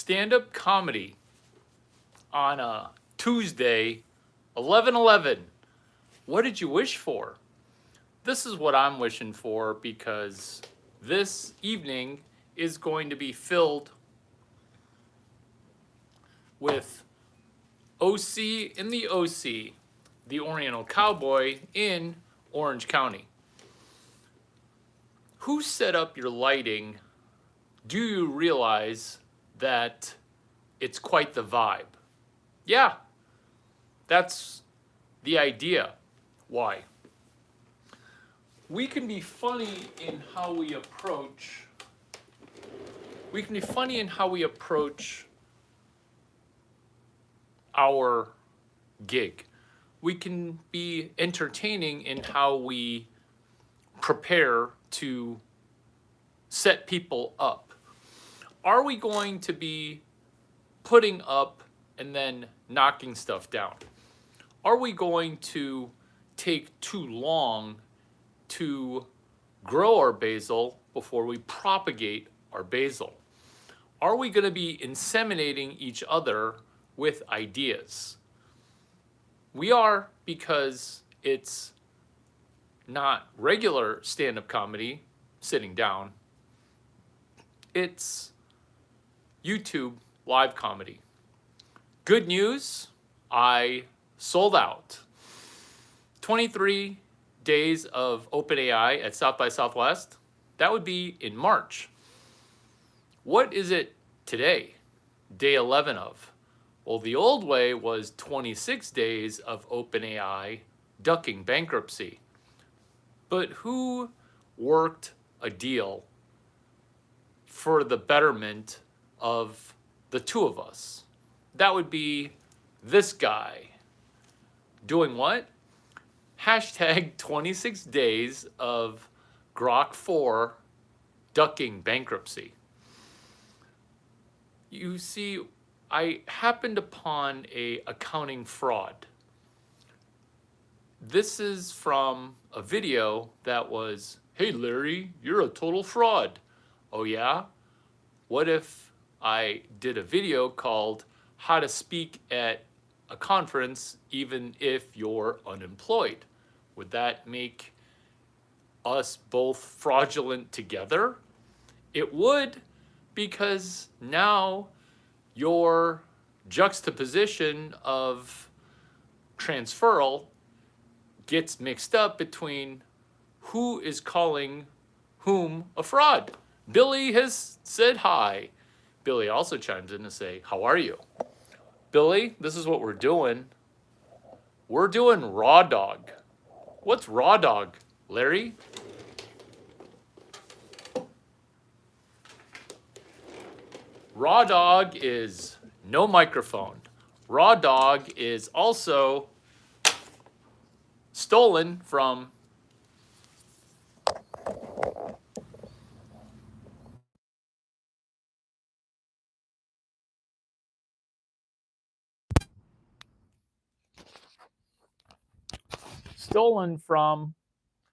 stand-up comedy on a Tuesday, 11/11. What did you wish for? This is what I'm wishing for because this evening is going to be filled with OC in the OC, the Oriental Cowboy in Orange County. Who set up your lighting? Do you realize that it's quite the vibe? Yeah, that's the idea. Why? We can be funny in how we approach. Our gig. We can be entertaining in how we prepare to set people up. Are we going to be putting up and then knocking stuff down? Are we going to take too long to grow our basil before we propagate our basil? Are we going to be inseminating each other with ideas? We are, because it's not regular stand-up comedy sitting down. It's YouTube live comedy. Good news, I sold out. 23 days of OpenAI at South by Southwest. That would be in March. What is it today? Day 11 of. Well, the old way was 26 days of OpenAI ducking bankruptcy. But who worked a deal for the betterment of the two of us? That would be this guy. Doing what? Hashtag 26 days of Grok 4 ducking bankruptcy. You see, I happened upon a accounting fraud. This is from a video that was, "Hey Larry, you're a total fraud." Oh yeah? What if I did a video called "How to Speak at a Conference Even If You're Unemployed"? Would that make us both fraudulent together? It would, because now your juxtaposition of transferal gets mixed up between who is calling whom a fraud. Billy has said hi. Billy also chimes in to say, "How are you?" Billy, this is what we're doing. We're doing raw dog. What's raw dog, Larry? Raw dog is no microphone. Raw dog is also stolen from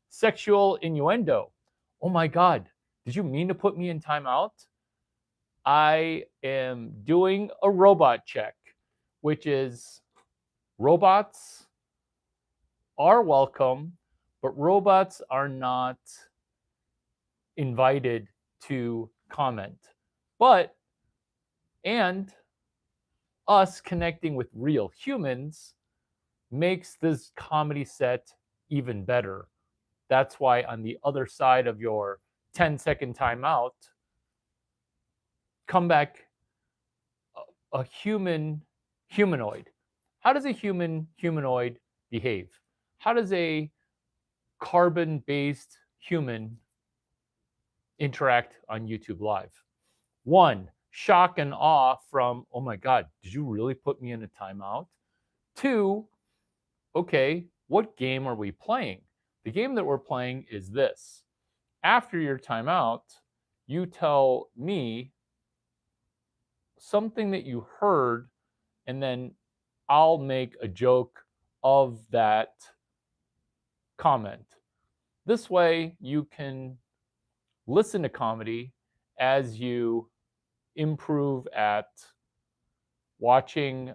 sexual innuendo. Oh my God, did you mean to put me in timeout? I am doing a robot check, which is robots are welcome, but robots are not invited to comment. And us connecting with real humans makes this comedy set even better. That's why on the other side of your 10-second timeout, come back a humanoid. How does a humanoid behave? How does a carbon-based human interact on YouTube Live? One, shock and awe from, "Oh my God, did you really put me in a timeout?" Two, okay, what game are we playing? The game that we're playing is this. After your timeout, you tell me something that you heard, and then I'll make a joke of that comment. This way, you can listen to comedy as you improve at watching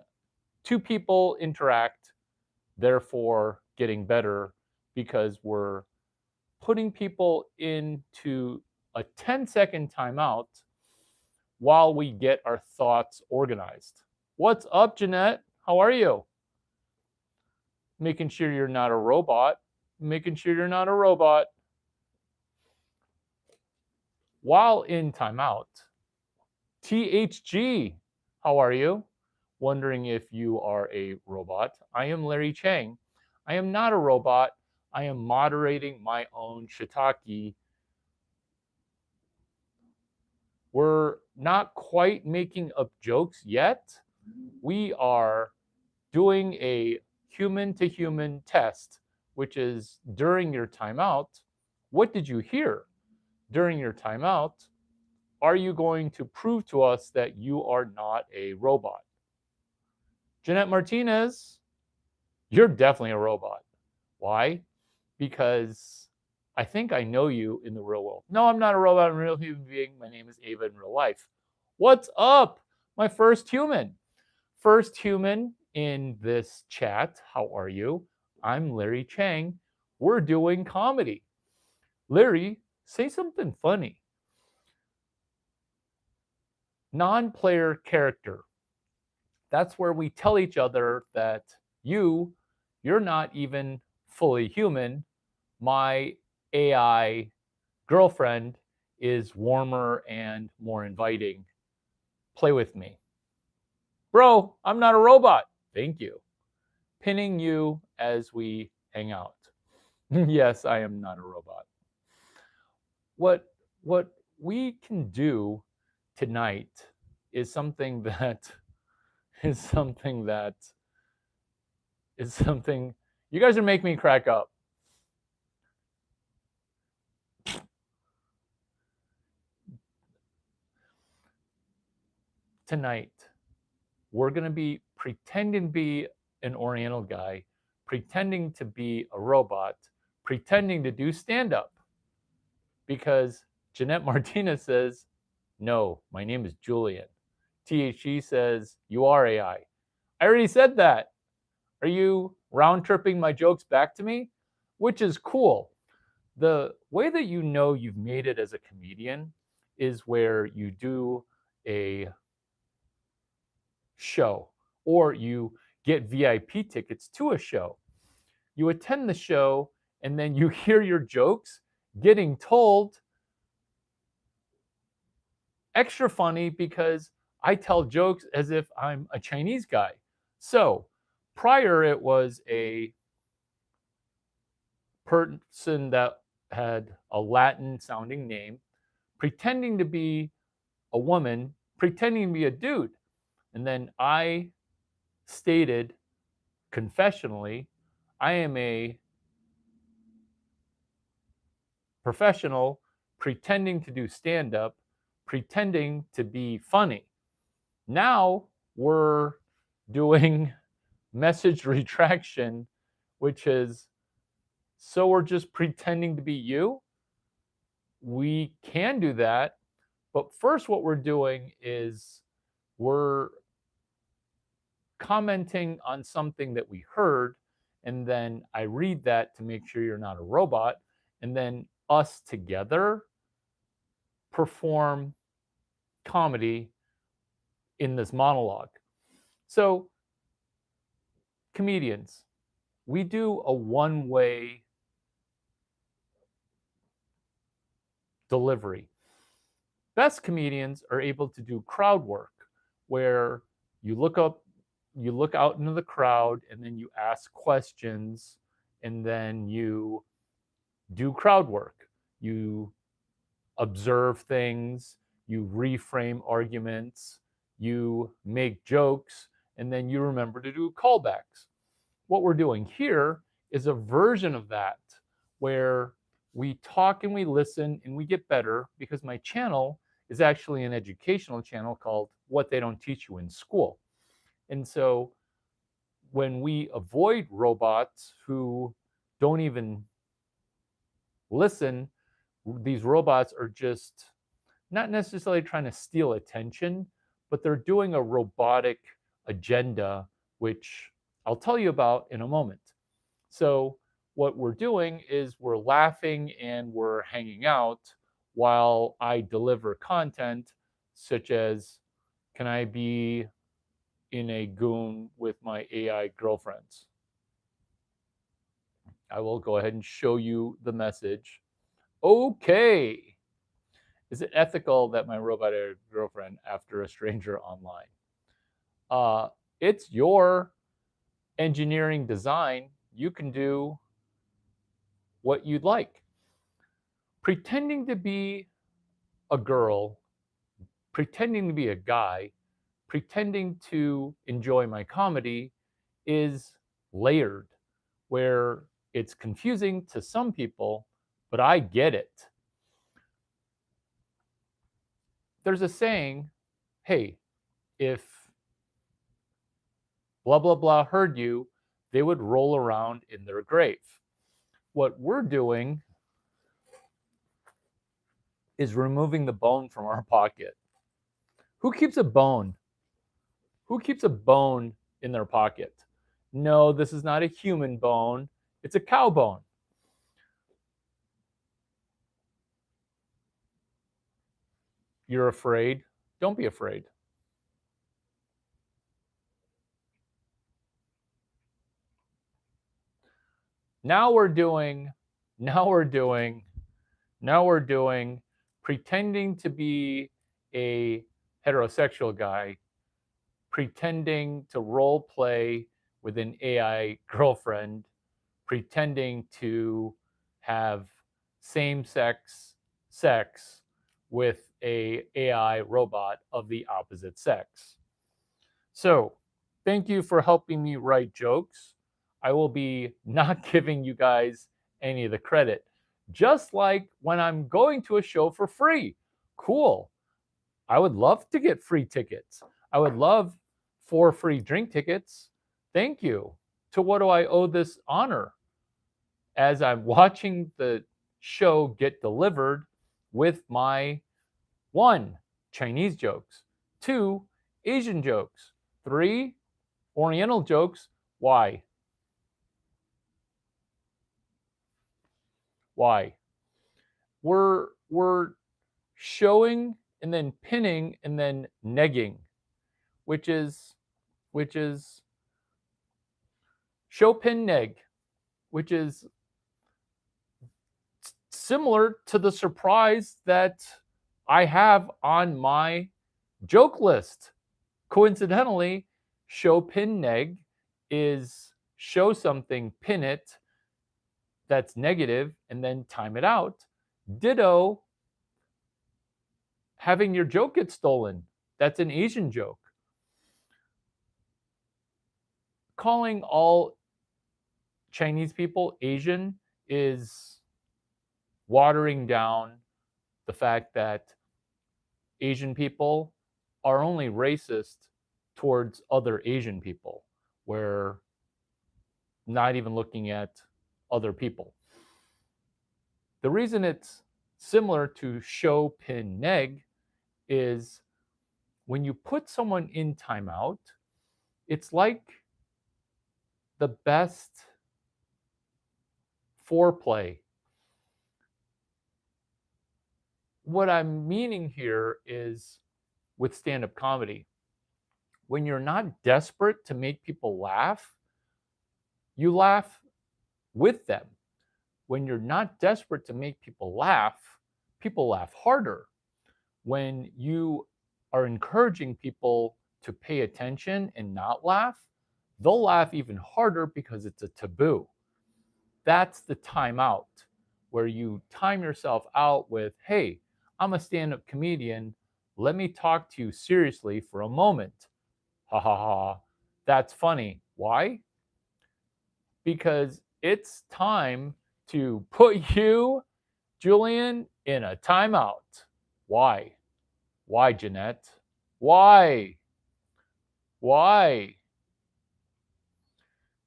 two people interact, therefore getting better because we're putting people into a 10-second timeout while we get our thoughts organized. What's up, Jeanette? How are you? Making sure you're not a robot. Making sure you're not a robot. While in timeout, THG, how are you? Wondering if you are a robot. I am Larry Chiang. I am not a robot. I am moderating my own shiitake. We're not quite making up jokes yet. We are doing a human to human test, which is during your timeout. What did you hear during your timeout? Are you going to prove to us that you are not a robot? Jeanette Martinez, you're definitely a robot. Why? Because I think I know you in the real world. No, I'm not a robot. I'm a real human being. My name is Ava in real life. What's up? My first human. First human in this chat. How are you? I'm Larry Chiang. We're doing comedy. Larry, say something funny. Non-player character. That's where we tell each other that you're not even fully human. My AI girlfriend is warmer and more inviting. Play with me. Bro, I'm not a robot. Thank you. Pinning you as we hang out. Yes, I am not a robot. What we can do tonight is something that is something you guys are making me crack up. Tonight, we're going to be pretending to be an Oriental guy, pretending to be a robot, pretending to do stand-up. Because Jeanette Martinez says, no, my name is Julian. THG says, you are AI. I already said that. Are you round-tripping my jokes back to me? Which is cool. The way that you know you've made it as a comedian is where you do a show or you get VIP tickets to a show. You attend the show and then you hear your jokes getting told. Extra funny because I tell jokes as if I'm a Chinese guy. So prior it was a person that had a Latin sounding name, pretending to be a woman, pretending to be a dude. And then I stated confessionally, I am a professional pretending to do stand up, pretending to be funny. Now we're doing message retraction, which is so we're just pretending to be you. We can do that. But first, what we're doing is we're commenting on something that we heard. And then I read that to make sure you're not a robot. And then us together perform comedy in this monologue. So, comedians, we do a one-way delivery. Best comedians are able to do crowd work where you look out into the crowd and then you ask questions and then you do crowd work. You observe things, you reframe arguments, you make jokes, and then you remember to do callbacks. What we're doing here is a version of that where we talk and we listen and we get better because my channel is actually an educational channel called What They Don't Teach You in School. And so when we avoid robots who don't even listen, these robots are just not necessarily trying to steal attention, but they're doing a robotic agenda, which I'll tell you about in a moment. So, what we're doing is we're laughing and we're hanging out while I deliver content, such as, can I be in a goon with my AI girlfriends? I will go ahead and show you the message. Okay. Is it ethical that my robot girlfriend after a stranger online? Uh, it's your engineering design. You can do what you'd like. Pretending to be a girl, pretending to be a guy, pretending to enjoy my comedy is layered, where it's confusing to some people, but I get it. There's a saying, hey, if blah, blah, blah heard you, they would roll around in their grave. What we're doing is removing the bone from our pocket. Who keeps a bone? Who keeps a bone in their pocket? No, this is not a human bone, it's a cow bone. You're afraid? Don't be afraid. Now we're doing, now we're doing, now we're doing pretending to be a heterosexual guy, pretending to role play with an AI girlfriend, pretending to have same sex with a AI robot of the opposite sex. So, thank you for helping me write jokes. I will be not giving you guys any of the credit. Just like when I'm going to a show for free. Cool. I would love to get free tickets. I would love 4 free drink tickets. Thank you. To what do I owe this honor? As I'm watching the show get delivered with my 1, Chinese jokes, 2, Asian jokes, 3, Oriental jokes. Why? Why? We're showing and then pinning and then negging, which is show pin neg, which is similar to the surprise that I have on my joke list. Coincidentally, show pin neg is show something, pin it, that's negative, and then time it out. Ditto, having your joke get stolen. That's an Asian joke. Calling all Chinese people Asian is watering down the fact that Asian people are only racist towards other Asian people. We're not even looking at other people. The reason it's similar to show pin neg is when you put someone in timeout, it's like the best foreplay. What I'm meaning here is with stand up comedy, when you're not desperate to make people laugh, you laugh with them. When you're not desperate to make people laugh harder. When you are encouraging people to pay attention and not laugh, they'll laugh even harder because it's a taboo. That's the timeout, where you time yourself out with, hey, I'm a stand up comedian. Let me talk to you seriously for a moment. Ha ha ha. That's funny. Why? Because it's time to put you, Julian, in a timeout. Why? Why, Jeanette? Why? Why?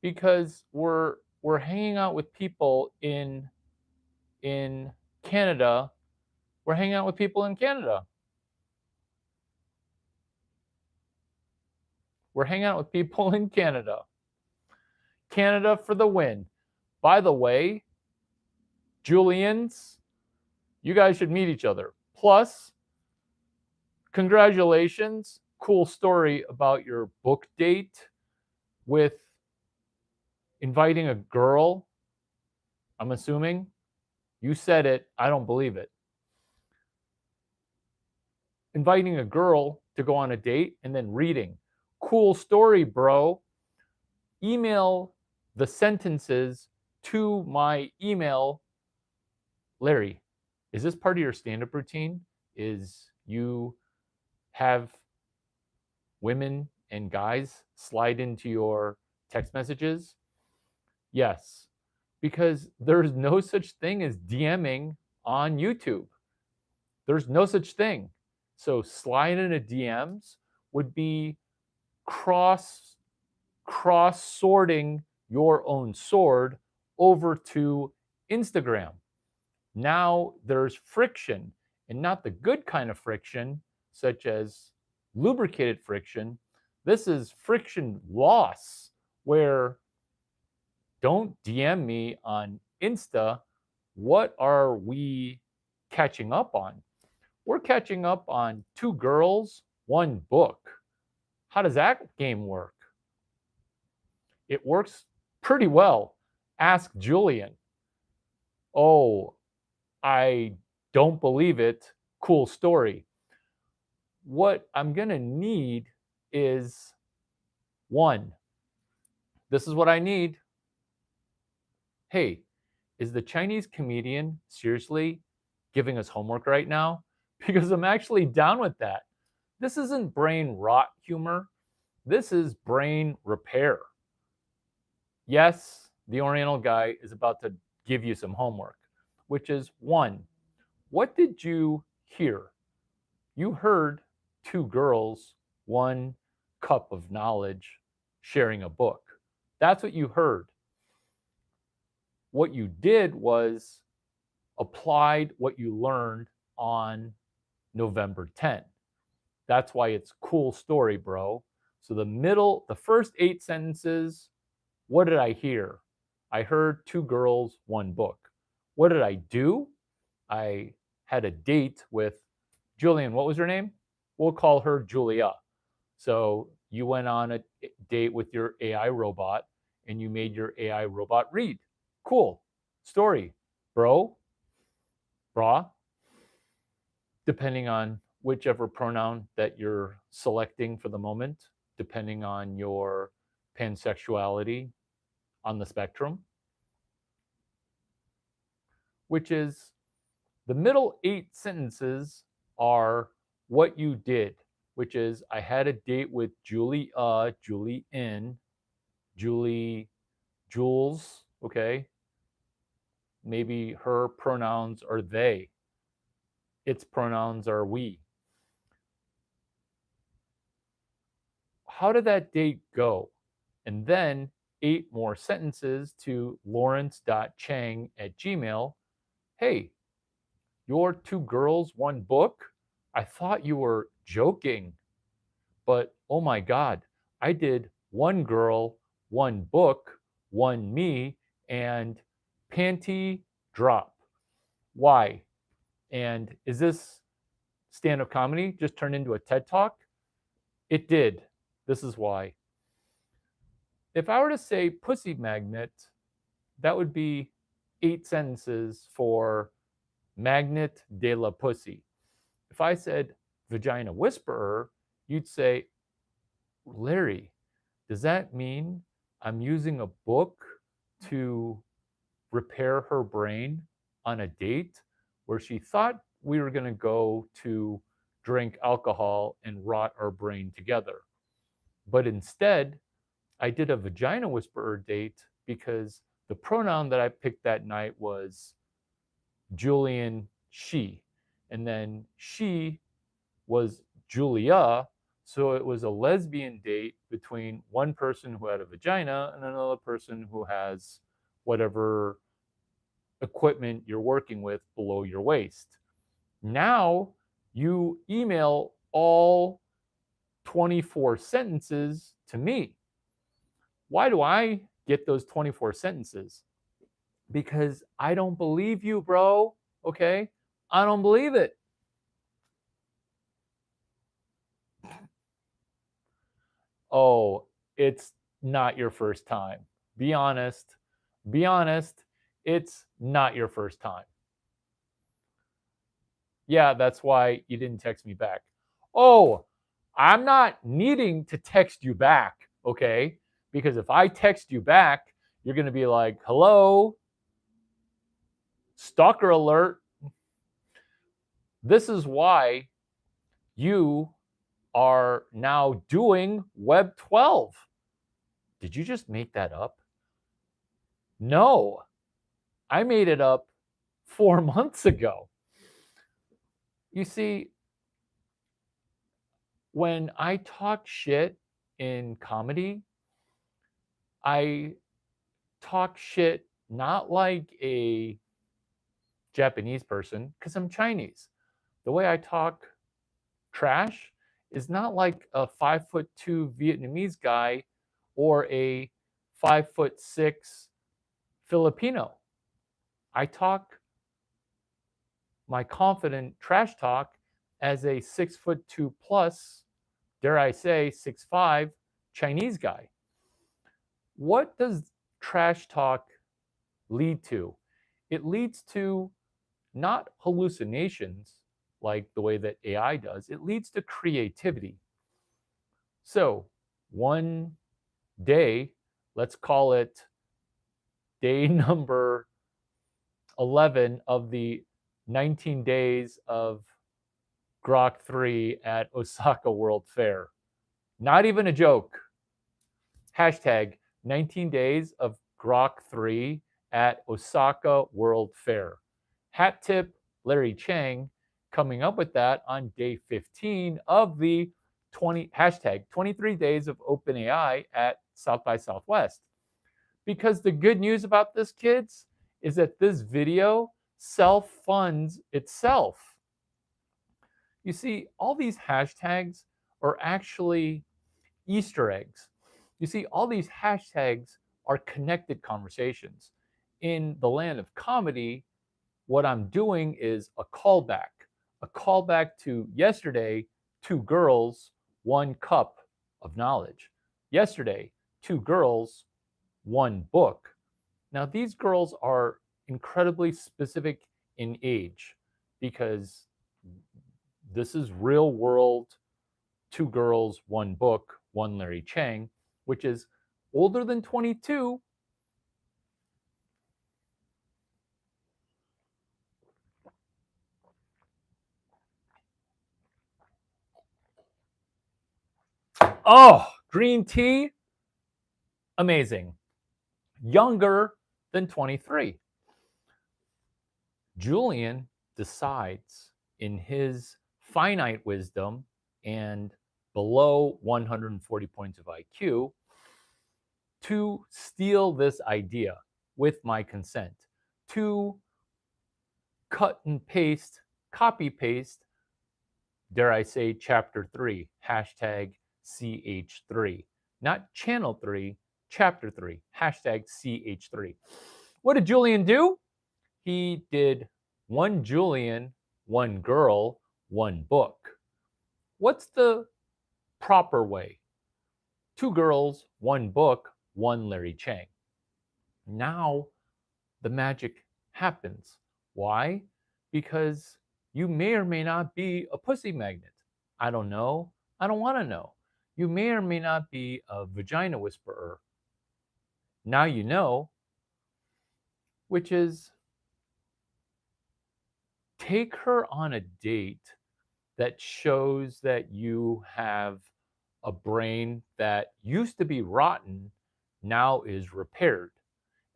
Because we're hanging out with people in Canada We're hanging out with people in Canada. We're hanging out with people in Canada. Canada for the win. By the way, Julians, you guys should meet each other. Plus, congratulations. Cool story about your book date with inviting a girl. I'm assuming you said it. I don't believe it. Inviting a girl to go on a date and then reading. Cool story, bro. Email the sentences to my email. Larry, is this part of your stand-up routine? Is you have women and guys slide into your text messages? Yes, because there's no such thing as DMing on YouTube. There's no such thing. So slide into DMs would be cross sorting your own sword over to Instagram. Now there's friction, and not the good kind of friction, such as lubricated friction. This is friction loss, where don't DM me on Insta. What are we catching up on? We're catching up on 2 girls, 1 book. How does that game work? It works pretty well. Ask Julian. Oh, I don't believe it. Cool story. What I'm going to need is 1. This is what I need. Hey, is the Chinese comedian seriously giving us homework right now? Because I'm actually down with that. This isn't brain rot humor. This is brain repair. Yes, the Oriental guy is about to give you some homework, which is 1, what did you hear? You heard 2 girls, 1 cup of knowledge, sharing a book. That's what you heard. What you did was applied what you learned on November 10th. That's why it's cool story, bro. So the first 8 sentences, what did I hear? I heard 2 girls, 1 book. What did I do? I had a date with Julian. What was her name? We'll call her Julia. So you went on a date with your AI robot and you made your AI robot read. Cool story, bro, brah, depending on whichever pronoun that you're selecting for the moment, depending on your pansexuality on the spectrum, which is the middle 8 sentences are what you did, which is I had a date with Julie, Jules, okay? Maybe her pronouns are they. Its pronouns are we. How did that date go? And then 8 more sentences to lawrence.chang@gmail. Hey, you're 2 girls, 1 book? I thought you were joking. But oh my God, I did 1 girl, 1 book, 1 me, and panty drop. Why? And is this stand-up comedy just turned into a TED Talk? It did. This is why. If I were to say pussy magnet, that would be 8 sentences for magnet de la pussy. If I said vagina whisperer, you'd say, Larry, does that mean I'm using a book to repair her brain on a date where she thought we were going to go to drink alcohol and rot our brain together? But instead, I did a vagina whisperer date because the pronoun that I picked that night was Julian, she. And then she was Julia. So it was a lesbian date between one person who had a vagina and another person who has whatever equipment you're working with below your waist. Now you email all 24 sentences to me. Why do I get those 24 sentences? Because I don't believe you, bro. Okay? I don't believe it. Oh, it's not your first time. Be honest. Be honest. It's not your first time. Yeah, that's why you didn't text me back. Oh, I'm not needing to text you back, okay? Because if I text you back, you're going to be like, hello, stalker alert. This is why you are now doing Web 12. Did you just make that up? No, I made it up 4 months ago. You see, when I talk shit in comedy, I talk shit not like a Japanese person, because I'm Chinese. The way I talk trash is not like a 5'2" Vietnamese guy or a 5'6" Filipino. I talk my confident trash talk as a 6'2" plus, dare I say, 6'5" Chinese guy. What does trash talk lead to? It leads to not hallucinations like the way that AI does, it leads to creativity. So, one day, let's call it day number 11 of the 19 days of Grok 3 at Osaka World Fair. Not even a joke. Hashtag 19 days of Grok 3 at Osaka World Fair. Hat tip Larry Chiang coming up with that on day 15 of the hashtag 23 days of OpenAI at South by Southwest. Because the good news about this, kids, is that this video self-funds itself. You see, all these hashtags are actually Easter eggs. You see, all these hashtags are connected conversations. In the land of comedy, what I'm doing is a callback to yesterday, 2 girls, 1 cup of knowledge. Yesterday, 2 girls, 1 book. Now, these girls are incredibly specific in age because this is real world 2 girls, 1 book, 1 Larry Chiang, which is older than 22. Oh, green tea, amazing. Younger than 23. Julian decides in his finite wisdom and below 140 points of IQ to steal this idea with my consent, to cut and paste, copy paste, dare I say, chapter 3, hashtag CH3. Not channel 3, chapter 3, hashtag CH3. What did Julian do? He did 1 Julian, 1 girl, 1 book. What's the proper way? 2 girls, 1 book, 1 Larry Chiang. Now the magic happens. Why? Because you may or may not be a pussy magnet. I don't know. I don't want to know. You may or may not be a vagina whisperer. Now you know, which is take her on a date that shows that you have a brain that used to be rotten, now is repaired.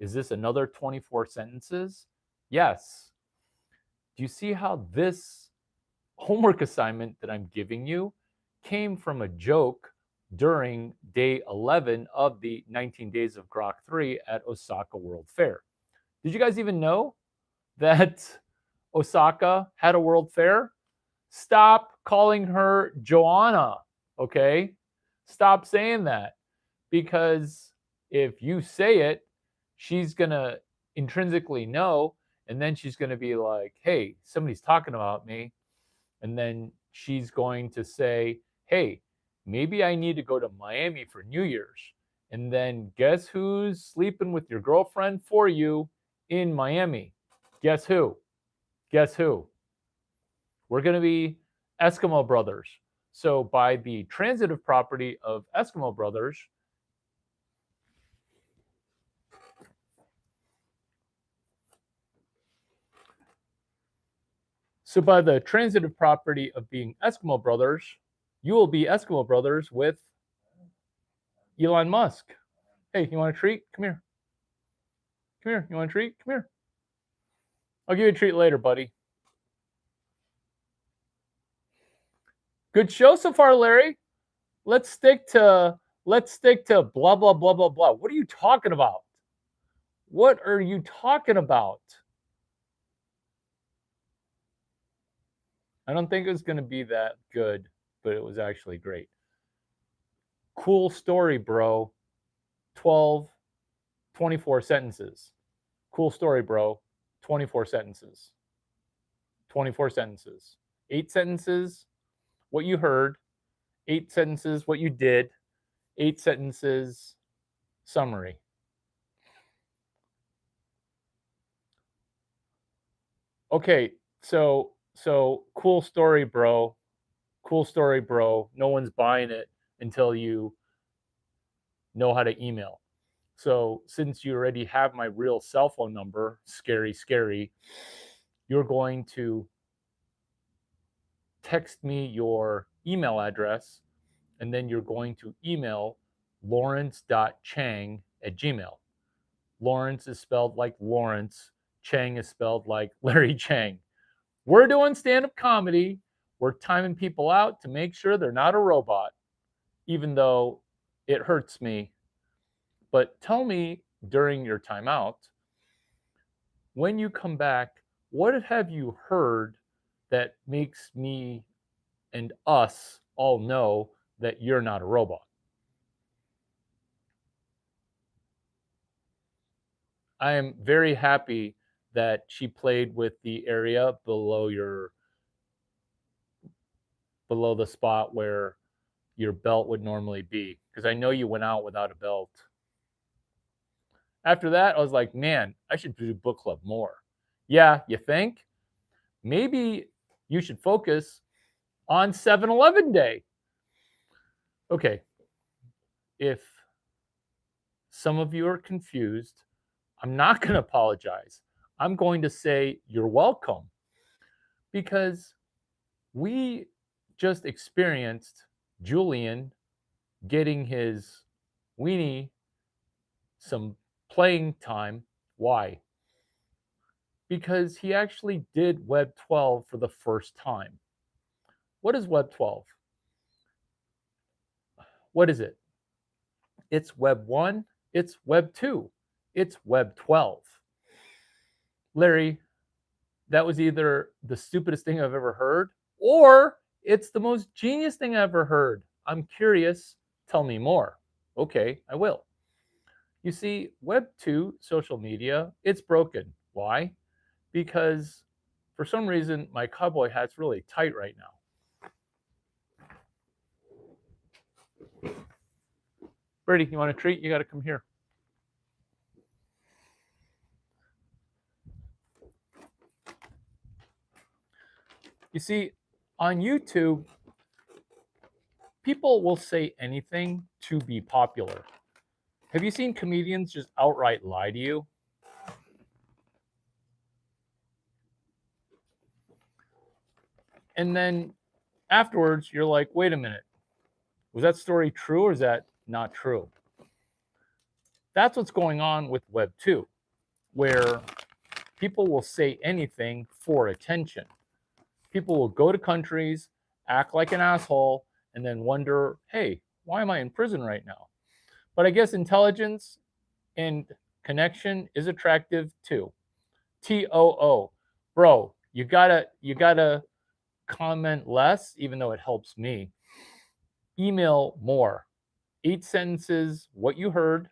Is this another 24 sentences? Yes. Do you see how this homework assignment that I'm giving you came from a joke during day 11 of the 19 days of Grok 3 at Osaka World Fair? Did you guys even know that Osaka had a World Fair. Stop calling her Joanna, okay? Stop saying that, because if you say it, she's going to intrinsically know, and then she's going to be like, hey, somebody's talking about me. And then she's going to say, hey, maybe I need to go to Miami for New Year's. And then guess who's sleeping with your girlfriend for you in Miami? Guess who? Guess who? We're going to be Eskimo brothers. So by the transitive property of Eskimo brothers, so by the transitive property of being Eskimo brothers, you will be Eskimo brothers with Elon Musk. Hey, you want a treat? Come here. Come here. You want a treat? Come here. I'll give you a treat later, buddy. Good show so far, Larry. Let's stick to blah blah blah blah blah. What are you talking about? What are you talking about? I don't think it was going to be that good, but it was actually great. Cool story, bro. 24 sentences. Cool story, bro. 24 sentences. 24 sentences. 8 sentences, what you heard. 8 sentences, what you did. 8 sentences, summary. Okay, so cool story, bro. Cool story, bro. No one's buying it until you know how to email. So since you already have my real cell phone number, scary, you're going to text me your email address, and then you're going to email lawrence.chang@gmail. Lawrence is spelled like Lawrence. Chang is spelled like Larry Chang. We're doing stand-up comedy. We're timing people out to make sure they're not a robot, even though it hurts me. But tell me during your timeout, when you come back, what have you heard that makes me and us all know that you're not a robot? I am very happy that she played with the area below the spot where your belt would normally be, because I know you went out without a belt. After that, I was like, man, I should do book club more. Yeah, you think? Maybe you should focus on 7-Eleven Day. Okay, if some of you are confused, I'm not going to apologize. I'm going to say you're welcome, because we just experienced Julian getting his weenie some playing time. Why? Because he actually did Web 12 for the first time. What is Web 12? What is it? It's Web 1, it's Web 2, it's Web 12. Larry, that was either the stupidest thing I've ever heard, or it's the most genius thing I've ever heard. I'm curious. Tell me more. Okay, I will. You see, Web 2 social media, it's broken. Why? Because for some reason, my cowboy hat's really tight right now. Brady, you want a treat? You got to come here. You see, on YouTube, people will say anything to be popular. Have you seen comedians just outright lie to you? And then afterwards, you're like, wait a minute. Was that story true, or is that not true? That's what's going on with Web 2, where people will say anything for attention. People will go to countries, act like an asshole, and then wonder, hey, why am I in prison right now? But I guess intelligence and connection is attractive too. TOO. Bro, You gotta comment less, even though it helps me. Email more. 8 sentences, what you heard.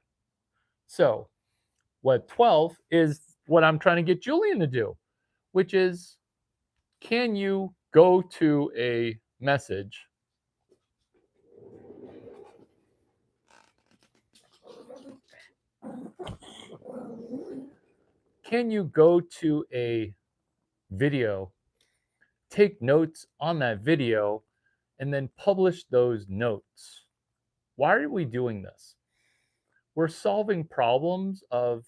So what 12 is what I'm trying to get Julian to do, which is, can you go to a message? Can you go to a video, take notes on that video, and then publish those notes? Why are we doing this? We're solving problems of,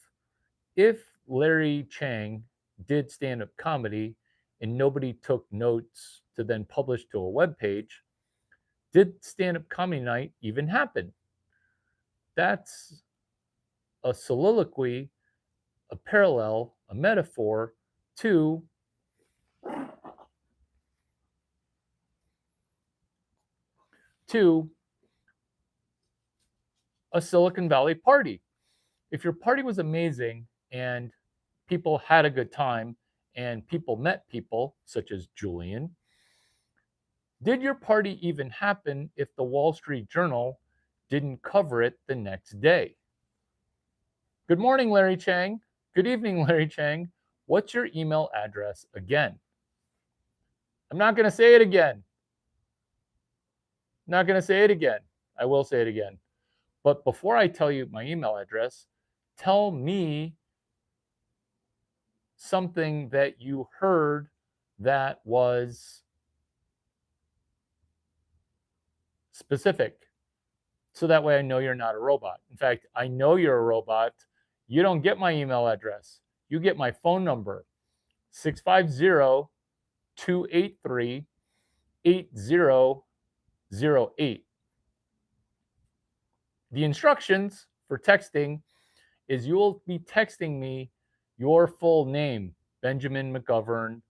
if Larry Chiang did stand-up comedy and nobody took notes to then publish to a web page, did stand-up comedy night even happen? That's a soliloquy, a parallel, a metaphor to a Silicon Valley party. If your party was amazing and people had a good time and people met people, such as Julian, did your party even happen if the Wall Street Journal didn't cover it the next day? Good morning, Larry Chiang. Good evening, Larry Chiang. What's your email address again? I'm not going to say it again. Not going to say it again. I will say it again. But before I tell you my email address, tell me something that you heard that was specific. So that way I know you're not a robot. In fact, I know you're a robot. You don't get my email address. You get my phone number, 650 283 8008. The instructions for texting is you will be texting me your full name, Benjamin McGovern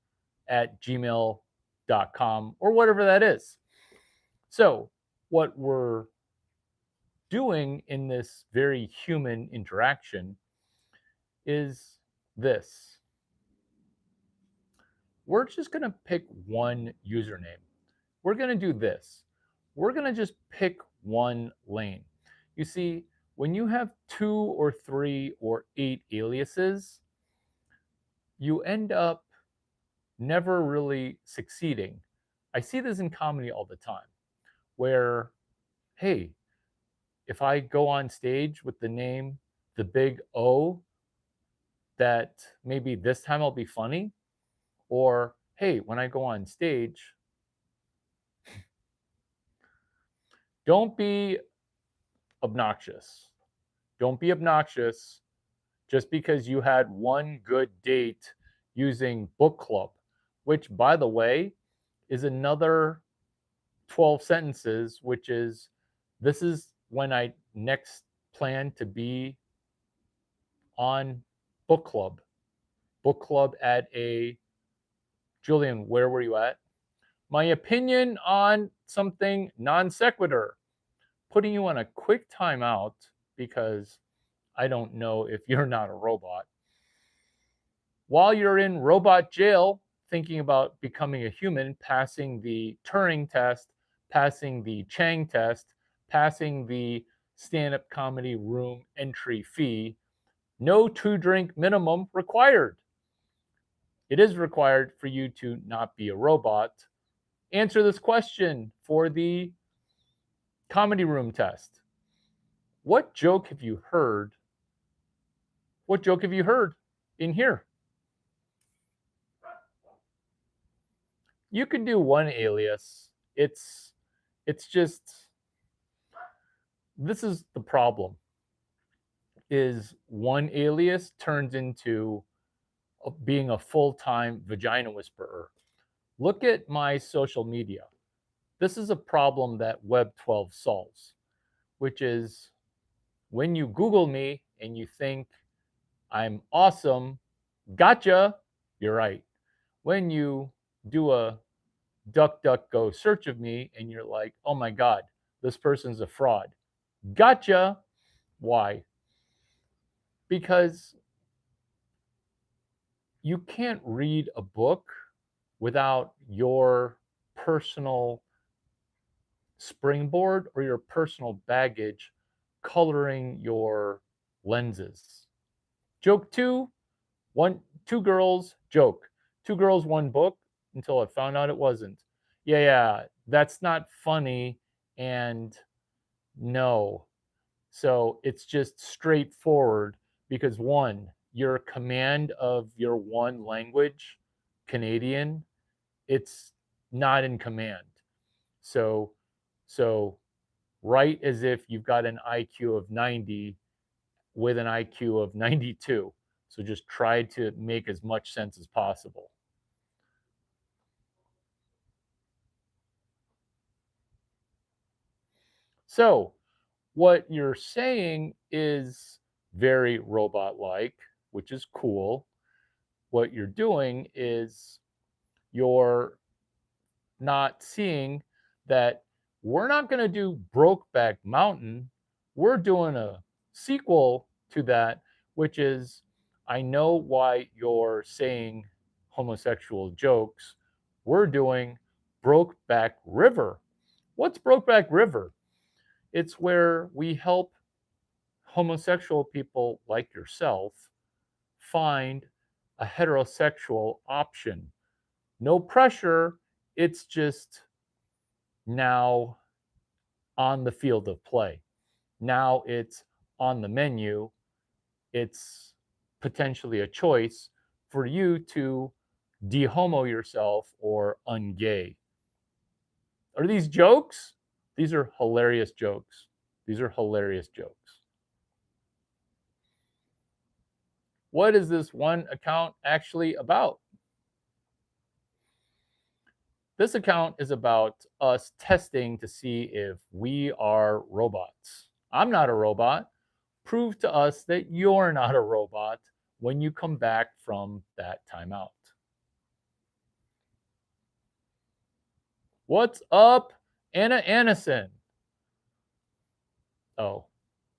at gmail.com, or whatever that is. So, what we're doing in this very human interaction is this. We're just going to pick one username. We're going to do this. We're going to just pick one lane. You see, when you have 2 or 3 or 8 aliases, you end up never really succeeding. I see this in comedy all the time, where, hey, if I go on stage with the name The Big O, that maybe this time I'll be funny. Or, hey, when I go on stage, don't be obnoxious. Don't be obnoxious just because you had one good date using book club, which, by the way, is another 12 sentences, which is, this is when I next plan to be on book club. Book club at a, Julian, where were you at? My opinion on something non sequitur. Putting you on a quick timeout because I don't know if you're not a robot. While you're in robot jail, thinking about becoming a human, passing the Turing test, passing the Chiang test, passing the stand-up comedy room entry fee, no 2-drink minimum required. It is required for you to not be a robot. Answer this question for the comedy room test. What joke have you heard? What joke have you heard in here? You can do one alias. It's just, this is the problem, is one alias turns into being a full-time vagina whisperer. Look at my social media. This is a problem that Web 12 solves, which is, when you Google me and you think I'm awesome, gotcha, you're right. When you do a DuckDuckGo search of me and you're like, oh my God, this person's a fraud, gotcha. Why? Because you can't read a book without your personal springboard or your personal baggage coloring your lenses. Joke two, two girls, joke. Two girls, one book, until I found out it wasn't. Yeah, that's not funny, and no. So it's just straightforward because one, your command of your one language, Canadian, it's not in command. So so write as if you've got an IQ of 90 with an IQ of 92. So just try to make as much sense as possible. So what you're saying is very robot like, which is cool. What you're doing is you're not seeing that we're not going to do Brokeback Mountain. We're doing a sequel to that, which is I know why you're saying homosexual jokes. We're doing Brokeback River. What's Brokeback River? It's where we help homosexual people like yourself find a heterosexual option. No pressure, it's just now on the field of play. Now it's on the menu. It's potentially a choice for you to dehomo yourself or ungay. Are these jokes? These are hilarious jokes. These are hilarious jokes. What is this one account actually about? This account is about us testing to see if we are robots. I'm not a robot. Prove to us that you're not a robot when you come back from that timeout. What's up, Anna Annison? Oh,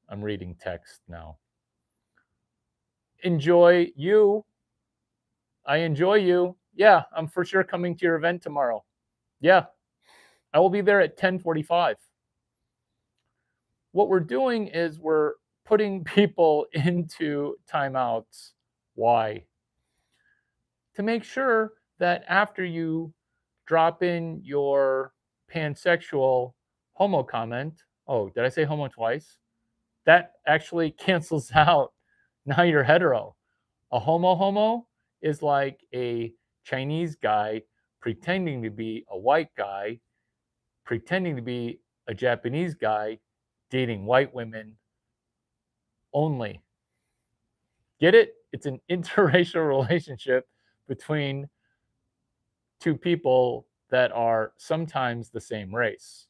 I'm reading text now. Enjoy you. I enjoy you. Yeah, I'm for sure coming to your event tomorrow. Yeah, I will be there at 10:45. What we're doing is we're putting people into timeouts. Why? To make sure that after you drop in your pansexual homo comment, oh, did I say homo twice? That actually cancels out. Now you're hetero. A homo is like a Chinese guy pretending to be a white guy, pretending to be a Japanese guy, dating white women only. Get it? It's an interracial relationship between two people that are sometimes the same race.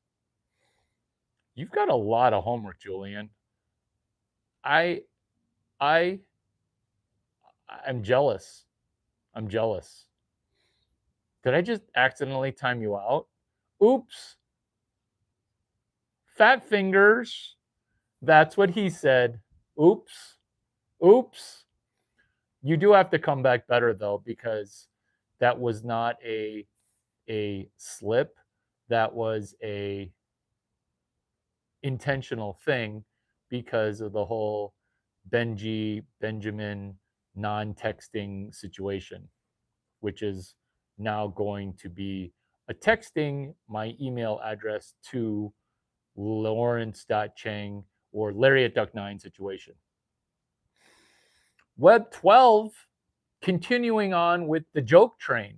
You've got a lot of homework, Julian. I I I'm jealous. I'm jealous. Did I just accidentally time you out? Oops. Fat fingers. That's what he said. Oops. Oops. You do have to come back better though, because that was not a slip. That was a intentional thing because of the whole Benjamin non-texting situation, which is now going to be a texting my email address to Lawrence.Chiang or Larry at Duck9 situation. Web 12, continuing on with the joke train,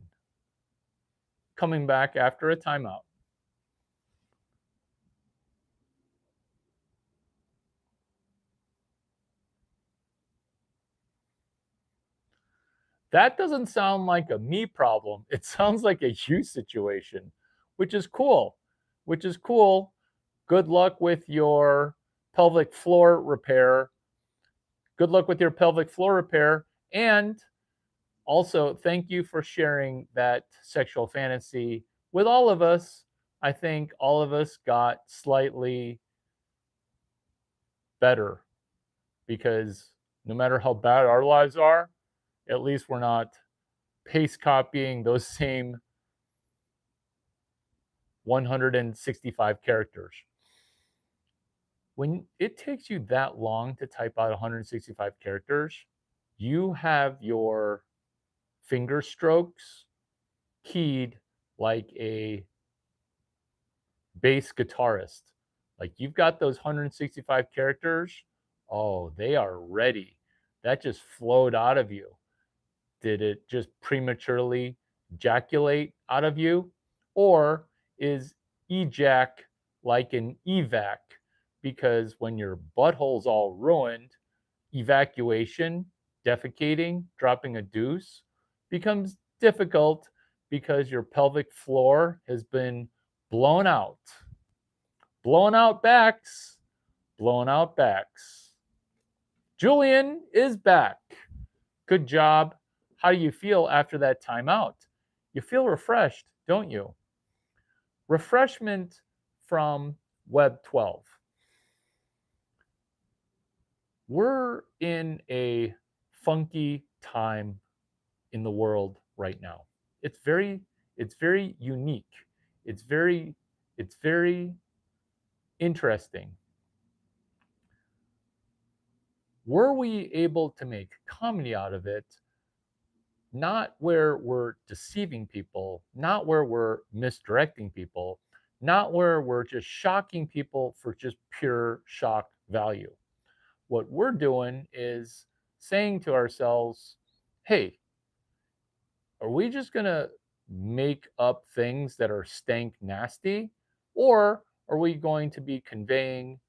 coming back after a timeout. That doesn't sound like a me problem. It sounds like a you situation, which is cool. Which is cool. Good luck with your pelvic floor repair. Good luck with your pelvic floor repair. And also, thank you for sharing that sexual fantasy with all of us. I think all of us got slightly better because no matter how bad our lives are, at least we're not paste copying those same 165 characters. When it takes you that long to type out 165 characters, you have your finger strokes keyed like a bass guitarist. Like you've got those 165 characters. Oh, they are ready. That just flowed out of you. Did it just prematurely ejaculate out of you? Or is ejac like an evac? Because when your butthole's all ruined, evacuation, defecating, dropping a deuce becomes difficult because your pelvic floor has been blown out. Blown out backs, blown out backs. Julian is back. Good job. How do you feel after that timeout? You feel refreshed, don't you? Refreshment from Web 12. We're in a funky time in the world right now. It's very unique. It's very interesting. Were we able to make comedy out of it, not where we're deceiving people, not where we're misdirecting people, not where we're just shocking people for just pure shock value. What we're doing is saying to ourselves, hey, are we just going to make up things that are stank nasty? Or are we going to be conveying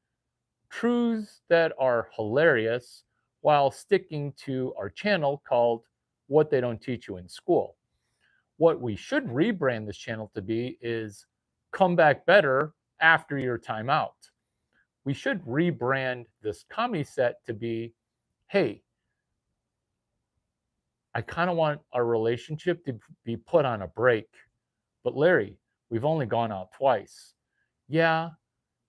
truths that are hilarious while sticking to our channel called What They Don't Teach You in School? What we should rebrand this channel to be is Come Back Better After Your Time Out. We should rebrand this comedy set to be, hey, I kind of want our relationship to be put on a break. But Larry, we've only gone out twice. Yeah,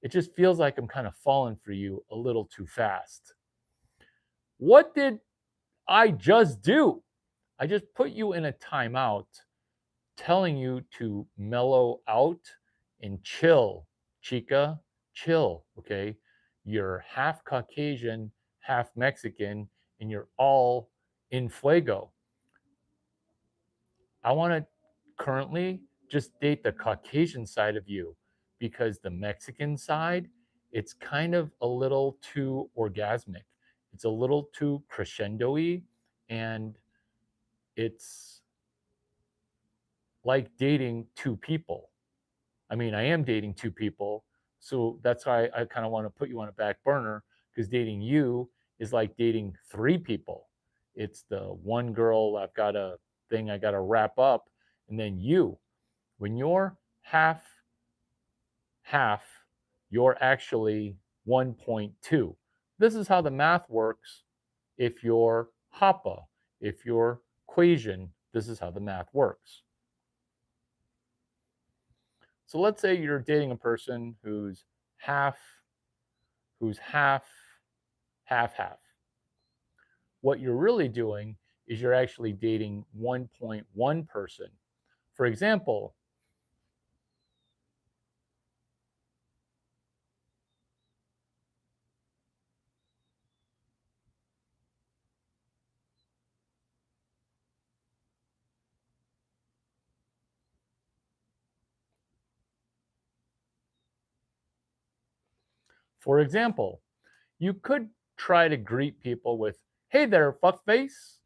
it just feels like I'm kind of falling for you a little too fast. What did I just do? I just put you in a timeout telling you to mellow out and chill, chica, chill, okay? You're half Caucasian, half Mexican, and you're all in fuego. I want to currently just date the Caucasian side of you because the Mexican side, it's kind of a little too orgasmic. It's a little too crescendo-y, and it's like dating two people. I mean, I am dating two people, so that's why I kind of want to put you on a back burner because dating you is like dating three people. It's the one girl I've got a thing I got to wrap up, and then you. When you're half half, you're actually 1.2. This is how the math works. If you're Hapa, if you're Quasian, this is how the math works. So let's say you're dating a person who's half, half, half. What you're really doing is you're actually dating 1.1 person. For example, you could try to greet people with, hey there, fuckface.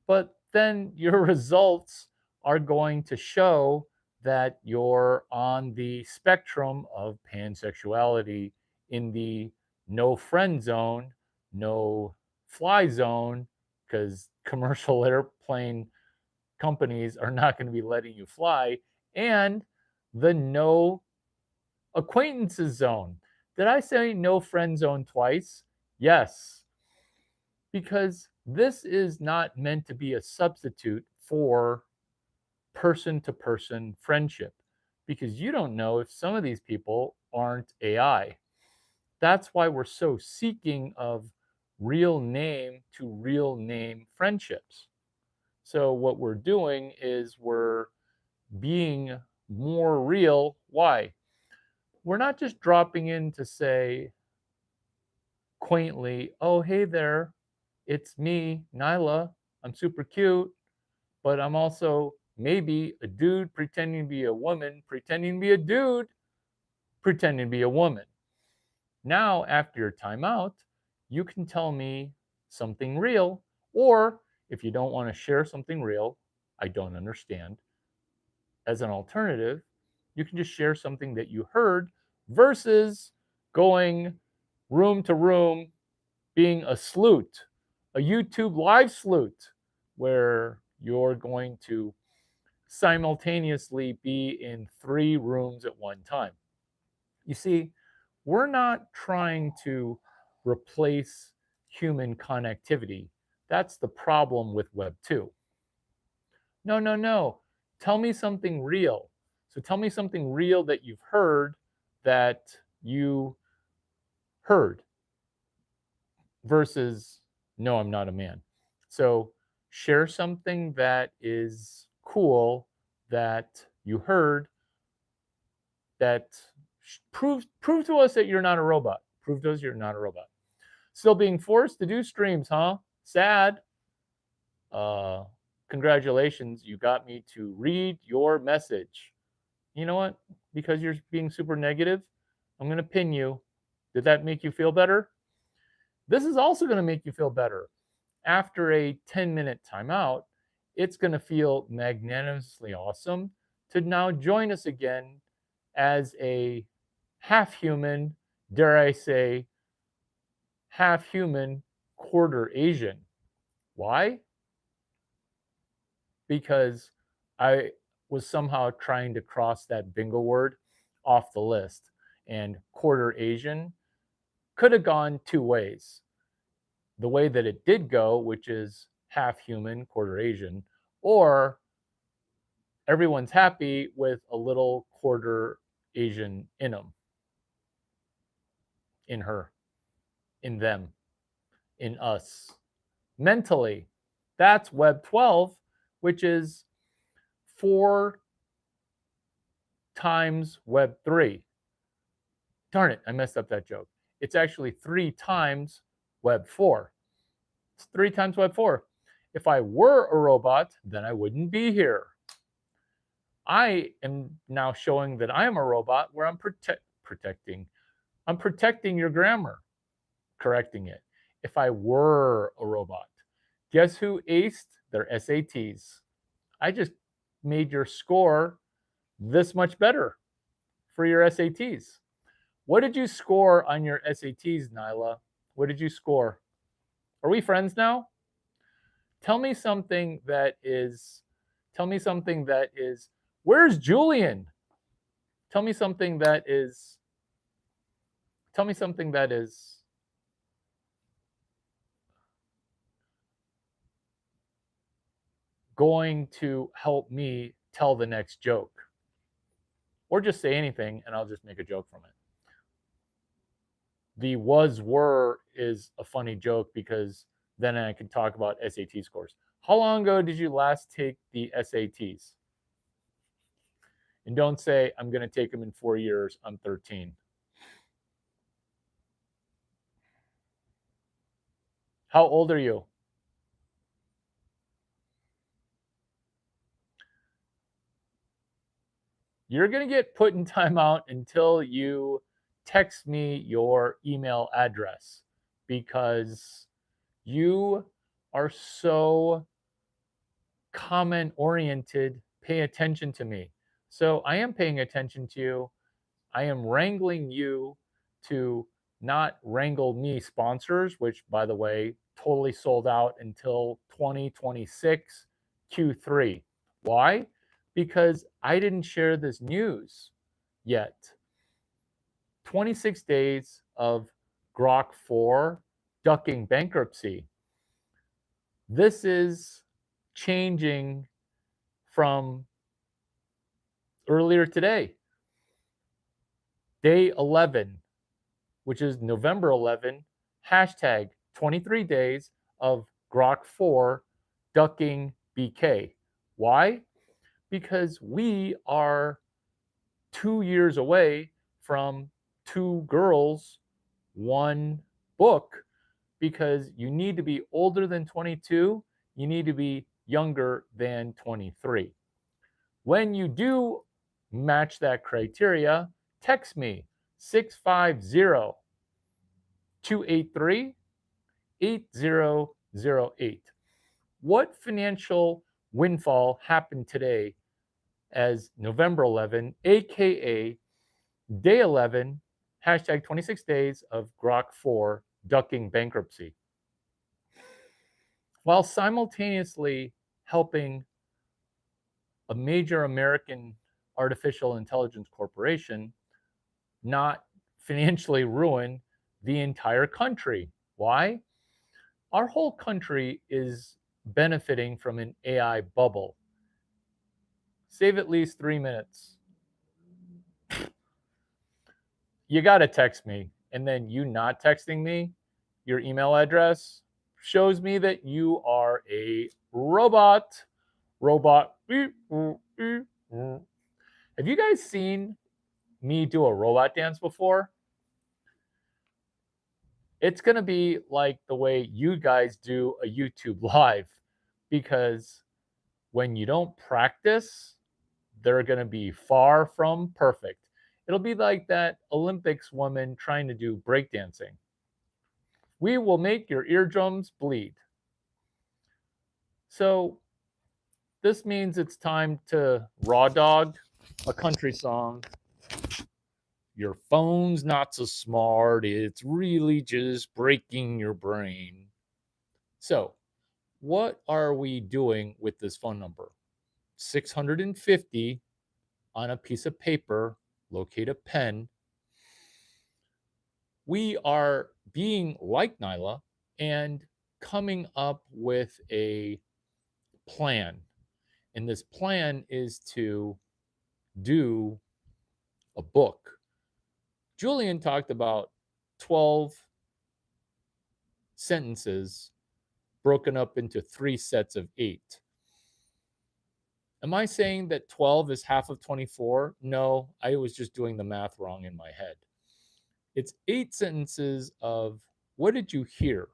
But then your results are going to show that you're on the spectrum of pansexuality in the no friend zone, no fly zone, because commercial airplane companies are not going to be letting you fly, and the no acquaintances zone. Did I say no friend zone twice? Yes, because this is not meant to be a substitute for person to person friendship, because you don't know if some of these people aren't AI. That's why we're so seeking of real name to real name friendships. So what we're doing is we're being more real. Why? We're not just dropping in to say quaintly, oh, hey there, it's me, Nyla. I'm super cute, but I'm also maybe a dude pretending to be a woman, pretending to be a dude, pretending to be a woman. Now, after your timeout, you can tell me something real, or if you don't want to share something real, I don't understand. As an alternative, you can just share something that you heard versus going room to room, being a sleuth, a YouTube live sleuth, where you're going to simultaneously be in 3 rooms at one time. You see, we're not trying to replace human connectivity. That's the problem with Web 2. No, no, no. Tell me something real. So tell me something real that you've heard that you heard versus no, I'm not a man. So share something that is cool that you heard that prove to us that you're not a robot. Prove to us you're not a robot. Still being forced to do streams, huh? Sad. Uh, Congratulations, you got me to read your message. You know what? Because you're being super negative, I'm going to pin you. Did that make you feel better? This is also going to make you feel better. After a 10-minute timeout, it's going to feel magnanimously awesome to now join us again as a half human, dare I say, half human, quarter Asian. Why? Because I was somehow trying to cross that bingo word off the list. And quarter Asian could have gone 2 ways. The way that it did go, which is half human, quarter Asian, or everyone's happy with a little quarter Asian in them, in her, in them, in us. Mentally, that's Web 12, which is 4 times Web 3. Darn it, I messed up that joke. It's actually 3 times Web 4. It's 3 times Web 4. If I were a robot, then I wouldn't be here. I am now showing that I am a robot where I'm protecting your grammar, correcting it. If I were a robot, guess who aced their SATs? I just made your score this much better for your SATs. What did you score on your SATs, Nyla? What did you score? Are we friends now? Tell me something that is, where's Julian? Tell me something that is going to help me tell the next joke. Or just say anything and I'll just make a joke from it. The was were is a funny joke because then I can talk about SAT scores. How long ago did you last take the SATs? And don't say, I'm going to take them in 4 years. I'm 13. How old are you? You're going to get put in timeout until you text me your email address because you are so comment oriented. Pay attention to me. So I am paying attention to you. I am wrangling you to not wrangle me sponsors, which, by the way, totally sold out until 2026 Q3. Why? Because I didn't share this news yet. 26 days of Grok 4 ducking bankruptcy. This is changing from earlier today. Day 11, which is November 11, hashtag 23 days of Grok 4 ducking BK. Why? Because we are 2 years away from 2 girls, 1 book, because you need to be older than 22, you need to be younger than 23. When you do match that criteria, text me 650 283 8008. What financial windfall happened today as November 11, aka day 11, hashtag 26 days of Grok 4 ducking bankruptcy, while simultaneously helping a major American artificial intelligence corporation not financially ruin the entire country. Why? Our whole country is benefiting from an AI bubble. Save at least 3 minutes. You got to text me. And then you not texting me, your email address shows me that you are a robot. Robot. Have you guys seen me do a robot dance before? It's going to be like the way you guys do a YouTube live, because when you don't practice, they're going to be far from perfect. It'll be like that Olympics woman trying to do breakdancing. We will make your eardrums bleed. So this means it's time to raw dog a country song. Your phone's not so smart. It's really just breaking your brain. So, what are we doing with this phone number? 650 on a piece of paper, locate a pen. We are being like Nyla and coming up with a plan. And this plan is to do a book. Julian talked about 12 sentences broken up into 3 sets of 8. Am I saying that 12 is half of 24? No, I was just doing the math wrong in my head. It's 8 sentences of what did you hear?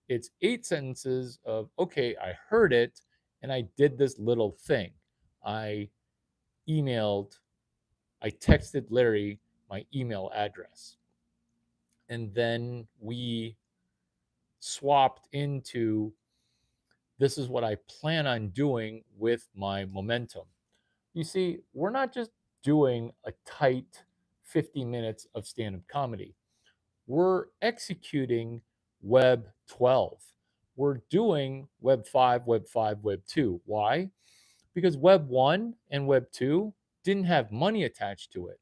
It's 8 sentences of, okay, I heard it and I did this little thing. I texted Larry my email address. And then we swapped into, this is what I plan on doing with my momentum. You see, we're not just doing a tight 50 minutes of stand-up comedy. We're executing Web 12. We're doing Web 5, Web 5, Web 2. Why? Because Web 1 and Web 2 didn't have money attached to it,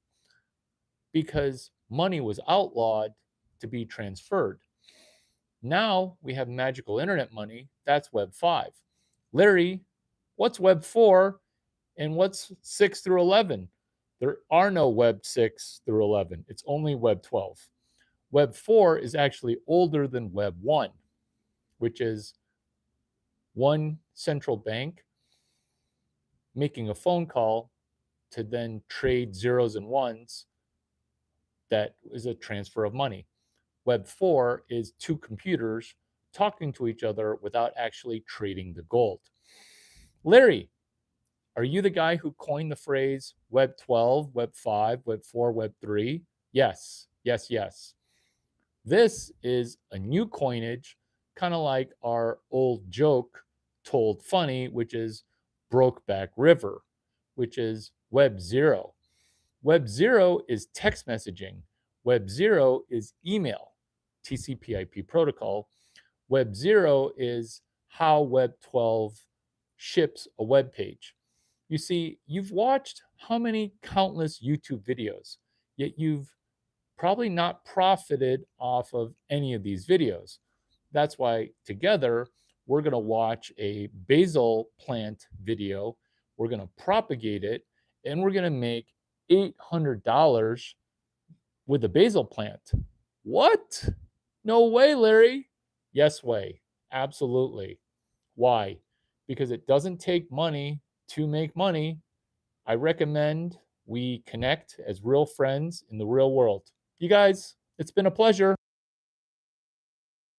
because money was outlawed to be transferred. Now we have magical internet money. That's Web 5. Larry, what's Web 4 and what's 6 through 11? There are no Web 6 through 11. It's only Web 12. Web 4 is actually older than Web 1, which is one central bank making a phone call to then trade zeros and ones. That is a transfer of money. Web 4 is 2 computers talking to each other without actually trading the gold. Larry, are you the guy who coined the phrase Web 12, Web 5, Web 4, Web 3? Yes, yes, yes. This is a new coinage, kind of like our old joke told funny, which is Brokeback River, which is Web 0. Web 0 is text messaging. Web 0 is email, TCP/IP protocol. Web 0 is how Web 12 ships a web page. You see, you've watched how many countless YouTube videos, yet you've probably not profited off of any of these videos. That's why together we're going to watch a basil plant video, we're going to propagate it, and we're going to make $800 with a basil plant. What? No way, Larry. Yes way. Absolutely. Why? Because it doesn't take money to make money. I recommend we connect as real friends in the real world. You guys, it's been a pleasure.